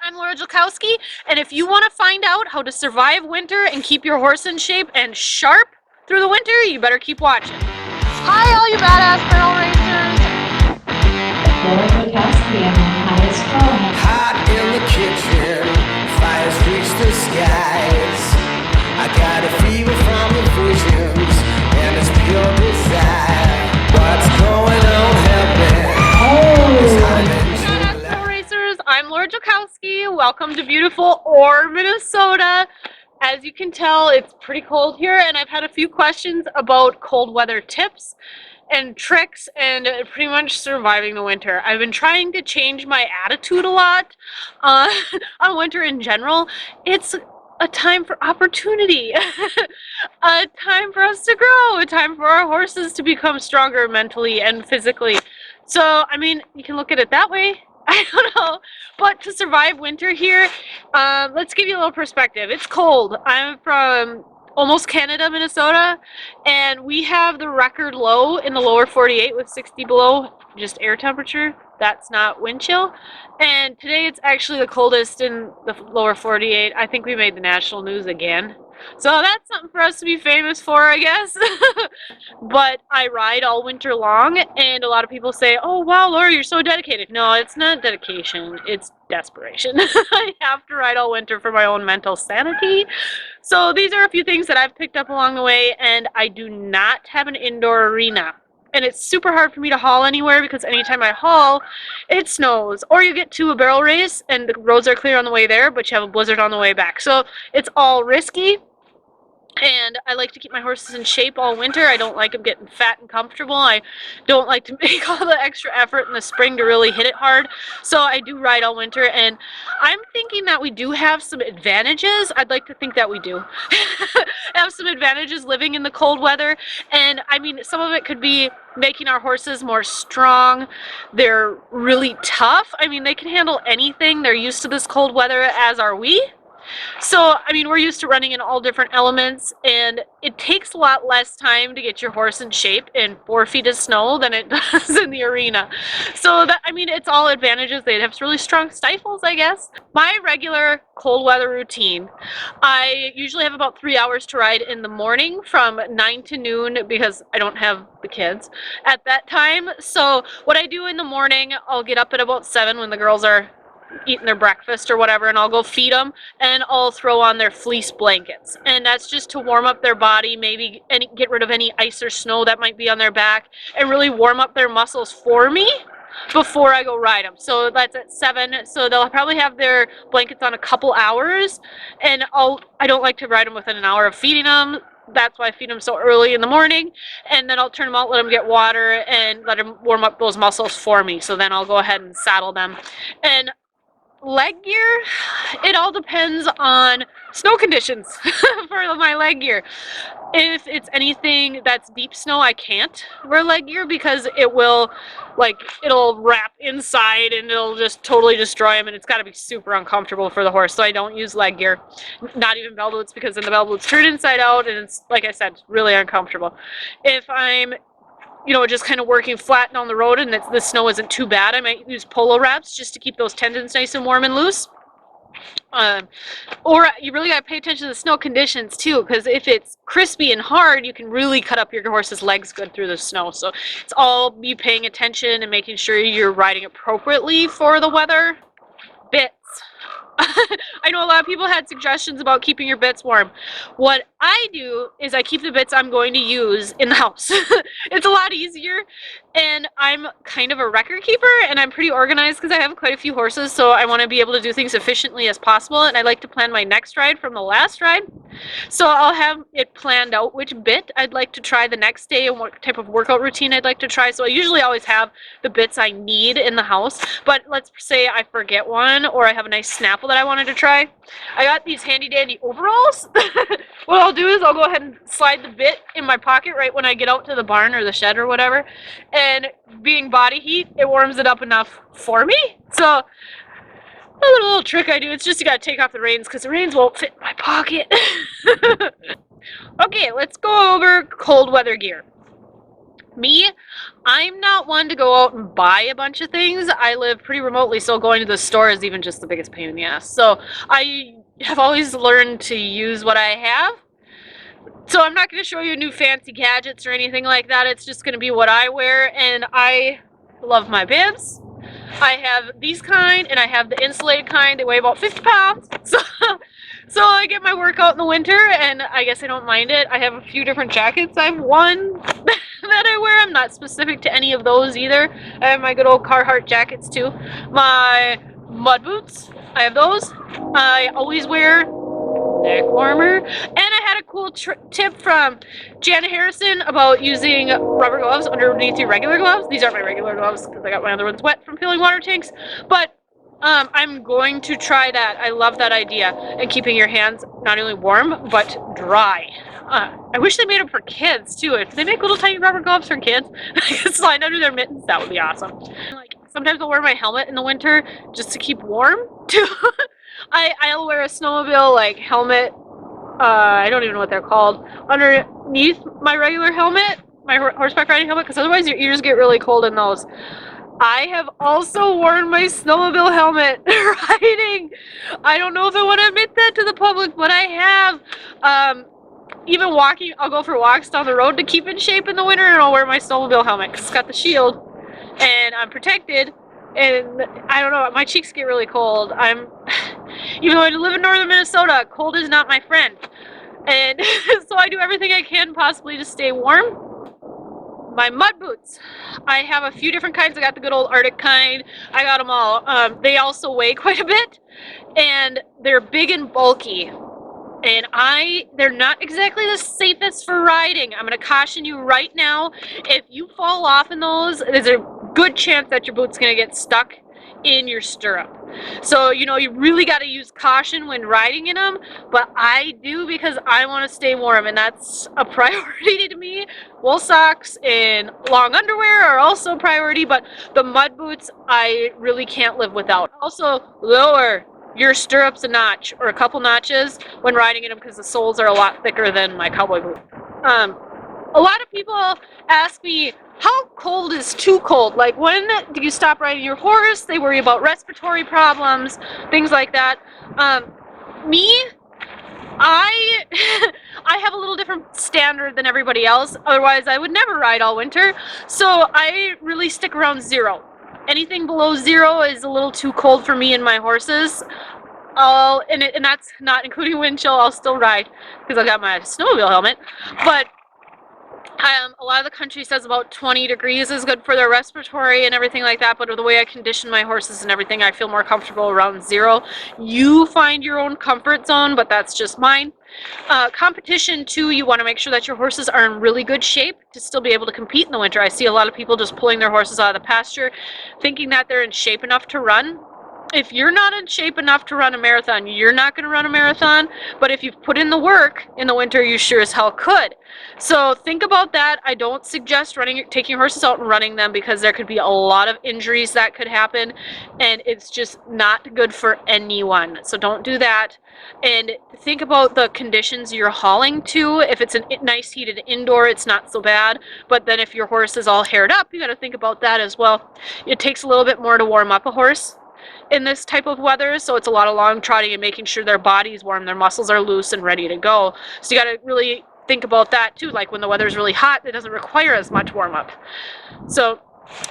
I'm Laura Jalkowski, and if you want to find out how to survive winter and keep your horse in shape and sharp through the winter, you better keep watching. Hi, all you badass barrel racers! Laura Jalkowski on the highest phone. Hot in the kitchen, fires reach the skies. I got a fever from the visions, and it's pure desire. What's going on, help me? Badass barrel racers, I'm Laura Jalkowski. Welcome to beautiful Orr, Minnesota. As you can tell, it's pretty cold here, and I've had a few questions about cold weather tips and tricks and pretty much surviving the winter. I've been trying to change my attitude a lot on winter in general. It's a time for opportunity, a time for us to grow, a time for our horses to become stronger mentally and physically. So, I mean, you can look at it that way. I don't know, but to survive winter here, let's give you a little perspective. It's cold. I'm from almost Canada, Minnesota, and we have the record low in the lower 48 with 60 below, just air temperature. That's not wind chill. And today it's actually the coldest in the lower 48. I think we made the national news again. So that's something for us to be famous for, I guess. But I ride all winter long, and a lot of people say, oh wow, Laura, you're so dedicated. No, it's not dedication, it's desperation. I have to ride all winter for my own mental sanity. So these are a few things that I've picked up along the way, and I do not have an indoor arena. And it's super hard for me to haul anywhere because anytime I haul, it snows. Or you get to a barrel race and the roads are clear on the way there, but you have a blizzard on the way back. So it's all risky. And I like to keep my horses in shape all winter. I don't like them getting fat and comfortable. I don't like to make all the extra effort in the spring to really hit it hard. So I do ride all winter, and I'm thinking that we do have some advantages. I'd like to think that we do have some advantages living in the cold weather. And I mean, some of it could be making our horses more strong. They're really tough. I mean, they can handle anything. They're used to this cold weather, as are we. So, I mean, we're used to running in all different elements, and it takes a lot less time to get your horse in shape in 4 feet of snow than it does in the arena. So, that, I mean, it's all advantages. They have really strong stifles, I guess. My regular cold weather routine, I usually have about 3 hours to ride in the morning from 9 to noon because I don't have the kids at that time. So, what I do in the morning, I'll get up at about 7 when the girls are eating their breakfast or whatever, and I'll go feed them, and I'll throw on their fleece blankets, and that's just to warm up their body, maybe get rid of any ice or snow that might be on their back, and really warm up their muscles for me before I go ride them. So that's at 7, so they'll probably have their blankets on a couple hours, and I don't like to ride them within an hour of feeding them. That's why I feed them so early in the morning, and then I'll turn them out, let them get water, and let them warm up those muscles for me. So then I'll go ahead and saddle them. And leg gear, it all depends on snow conditions for my leg gear. If it's anything that's deep snow, I can't wear leg gear because it'll wrap inside and it'll just totally destroy him, and it's got to be super uncomfortable for the horse. So I don't use leg gear, not even bell boots, because then the bell boots turn inside out and it's, like I said, really uncomfortable. If I'm just kind of working flat down the road and the snow isn't too bad, I might use polo wraps just to keep those tendons nice and warm and loose. Or you really got to pay attention to the snow conditions too, because if it's crispy and hard, you can really cut up your horse's legs good through the snow. So it's all you paying attention and making sure you're riding appropriately for the weather. Bits. I know a lot of people had suggestions about keeping your bits warm. What I do is I keep the bits I'm going to use in the house. It's a lot easier, and I'm kind of a record keeper, and I'm pretty organized because I have quite a few horses, so I want to be able to do things efficiently as possible, and I like to plan my next ride from the last ride. So I'll have it planned out which bit I'd like to try the next day and what type of workout routine I'd like to try. So I usually always have the bits I need in the house, but let's say I forget one or I have a nice Snapple that I wanted to try. I got these handy dandy overalls. What I'll do is I'll go ahead and slide the bit in my pocket right when I get out to the barn or the shed or whatever, and being body heat, it warms it up enough for me. So a little trick I do, it's just you gotta take off the reins because the reins won't fit in my pocket. Okay, let's go over cold weather gear. Me, I'm not one to go out and buy a bunch of things. I live pretty remotely, so going to the store is even just the biggest pain in the ass. So I have always learned to use what I have. So I'm not going to show you new fancy gadgets or anything like that. It's just going to be what I wear, and I love my bibs. I have these kind, and I have the insulated kind. They weigh about 50 pounds. So I get my workout in the winter, and I guess I don't mind it. I have a few different jackets. I have one that I wear. I'm not specific to any of those either. I have my good old Carhartt jackets too. My mud boots, I have those. I always wear neck warmer. And I had a cool tip from Janet Harrison about using rubber gloves underneath your regular gloves. These aren't my regular gloves because I got my other ones wet from filling water tanks. But I'm going to try that. I love that idea. And keeping your hands not only warm, but dry. I wish they made them for kids too. If they make little tiny rubber gloves for kids, I could slide under their mittens, that would be awesome. Like, sometimes I'll wear my helmet in the winter just to keep warm too. I'll wear a snowmobile like helmet. I don't even know what they're called. Underneath my regular helmet, my horseback riding helmet, because otherwise your ears get really cold in those. I have also worn my snowmobile helmet riding. I don't know if I want to admit that to the public, but I have. Even walking, I'll go for walks down the road to keep in shape in the winter, and I'll wear my snowmobile helmet because it's got the shield, and I'm protected. And I don't know, my cheeks get really cold. Even though I live in northern Minnesota, cold is not my friend. And so I do everything I can possibly to stay warm. My mud boots, I have a few different kinds. I got the good old Arctic kind. I got them all. They also weigh quite a bit, and they're big and bulky. And they're not exactly the safest for riding. I'm going to caution you right now, if you fall off in those, there's a good chance that your boot's going to get stuck in your stirrup. So, you really got to use caution when riding in them, but I do because I want to stay warm, and that's a priority to me. Wool socks and long underwear are also a priority, but the mud boots I really can't live without. Also, lower your stirrups a notch or a couple notches when riding in them because the soles are a lot thicker than my cowboy boot. A lot of people ask me, how cold is too cold? Like, when do you stop riding your horse? They worry about respiratory problems, things like that. Me, I have a little different standard than everybody else. Otherwise, I would never ride all winter. So I really stick around 0. Anything below 0 is a little too cold for me and my horses. And that's not including wind chill. I'll still ride because I got my snowmobile helmet. But a lot of the country says about 20 degrees is good for their respiratory and everything like that, but the way I condition my horses and everything, I feel more comfortable around 0. You find your own comfort zone, but that's just mine. Competition too, you want to make sure that your horses are in really good shape to still be able to compete in the winter. I see a lot of people just pulling their horses out of the pasture thinking that they're in shape enough to run. If you're not in shape enough to run a marathon, you're not going to run a marathon. But if you've put in the work in the winter, you sure as hell could. So think about that. I don't suggest taking your horses out and running them because there could be a lot of injuries that could happen, and it's just not good for anyone. So don't do that. And think about the conditions you're hauling to. If it's a nice heated indoor, it's not so bad. But then if your horse is all haired up, you got to think about that as well. It takes a little bit more to warm up a horse in this type of weather, so it's a lot of long trotting and making sure their body's warm, their muscles are loose and ready to go. So you got to really think about that too. Like when the weather's really hot, it doesn't require as much warm up. So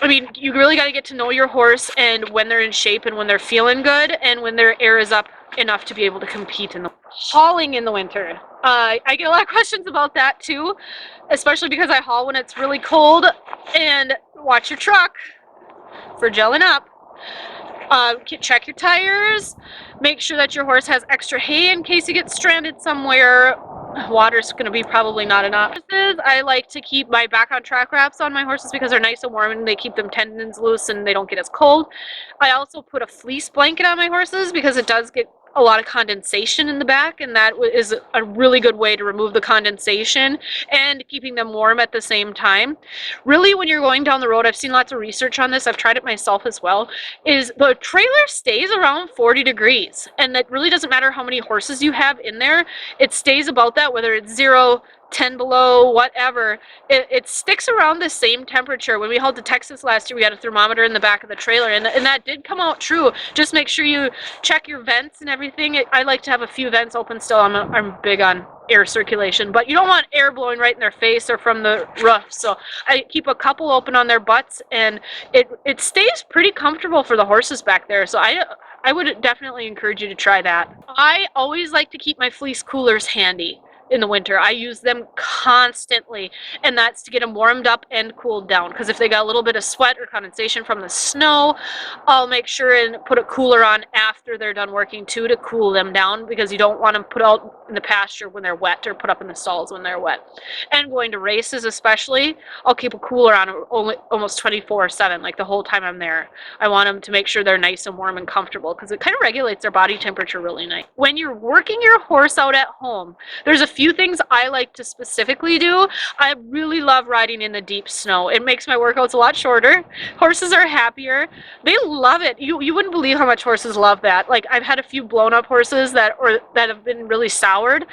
I mean, you really got to get to know your horse and when they're in shape and when they're feeling good and when their air is up enough to be able to compete in the hauling in the winter. I get a lot of questions about that too, especially because I haul when it's really cold. And watch your truck for gelling up. Check your tires, make sure that your horse has extra hay in case you get stranded somewhere. Water's going to be probably not enough. I like to keep my back on track wraps on my horses because they're nice and warm and they keep them tendons loose and they don't get as cold. I also put a fleece blanket on my horses because it does get a lot of condensation in the back, and that is a really good way to remove the condensation and keeping them warm at the same time. Really, when you're going down the road, I've seen lots of research on this, I've tried it myself as well, is the trailer stays around 40 degrees, and that really doesn't matter how many horses you have in there, it stays about that, whether it's 0, 10 below, whatever, it sticks around the same temperature. When we hauled to Texas last year, we had a thermometer in the back of the trailer, and that did come out true. Just make sure you check your vents and everything. I like to have a few vents open still. I'm big on air circulation, but you don't want air blowing right in their face or from the roof. So I keep a couple open on their butts, and it stays pretty comfortable for the horses back there. So I would definitely encourage you to try that. I always like to keep my fleece coolers handy in the winter. I use them constantly, and that's to get them warmed up and cooled down, because if they got a little bit of sweat or condensation from the snow, I'll make sure and put a cooler on after they're done working too, to cool them down, because you don't want them put out in the pasture when they're wet or put up in the stalls when they're wet. And going to races especially, I'll keep a cooler on almost 24/7, like the whole time I'm there. I want them to make sure they're nice and warm and comfortable, because it kind of regulates their body temperature really nice. When you're working your horse out at home, there's a few things I like to specifically do. I really love riding in the deep snow. It makes my workouts a lot shorter. Horses are happier. They love it. You wouldn't believe how much horses love that. Like, I've had a few blown up horses that have been really soured.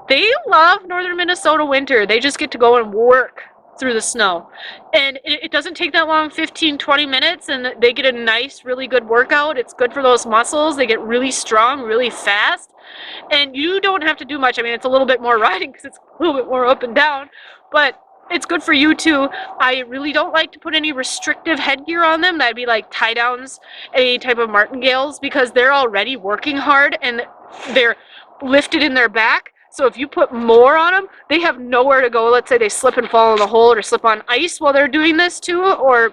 They love northern Minnesota winter. They just get to go and work through the snow, and it doesn't take that long, 15-20 minutes, and they get a nice, really good workout. It's good for those muscles. They get really strong really fast, and you don't have to do much. I mean, it's a little bit more riding because it's a little bit more up and down, but it's good for you too. I really don't like to put any restrictive headgear on them. That'd be like tie downs, any type of martingales, because they're already working hard and they're lifted in their back. So if you put more on them, they have nowhere to go. Let's say they slip and fall in the hole or slip on ice while they're doing this too, or,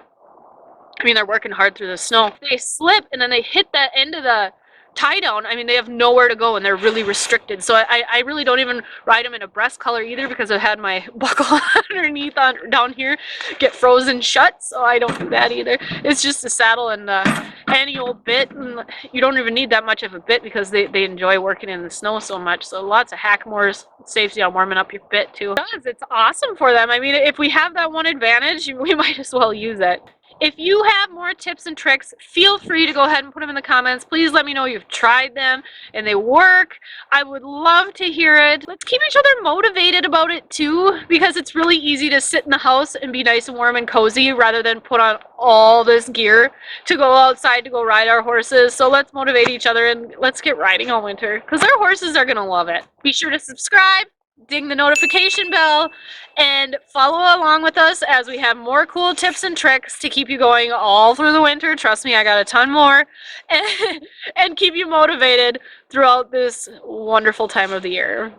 I mean, they're working hard through the snow. They slip and then they hit that end of the tie down. I mean, they have nowhere to go and they're really restricted. So I really don't even ride them in a breast color either, because I've had my buckle underneath down here get frozen shut. So I don't do that either. It's just a saddle and any old bit, and you don't even need that much of a bit because they enjoy working in the snow so much. So lots of Hackmores, saves you on warming up your bit too. It's awesome for them. I mean, if we have that one advantage, we might as well use it. If you have more tips and tricks, feel free to go ahead and put them in the comments. Please let me know you've tried them and they work. I would love to hear it. Let's keep each other motivated about it too, because it's really easy to sit in the house and be nice and warm and cozy rather than put on all this gear to go outside to go ride our horses. So let's motivate each other and let's get riding all winter, because our horses are gonna love it. Be sure to subscribe, ding the notification bell, and follow along with us as we have more cool tips and tricks to keep you going all through the winter. Trust me, I got a ton more, and keep you motivated throughout this wonderful time of the year.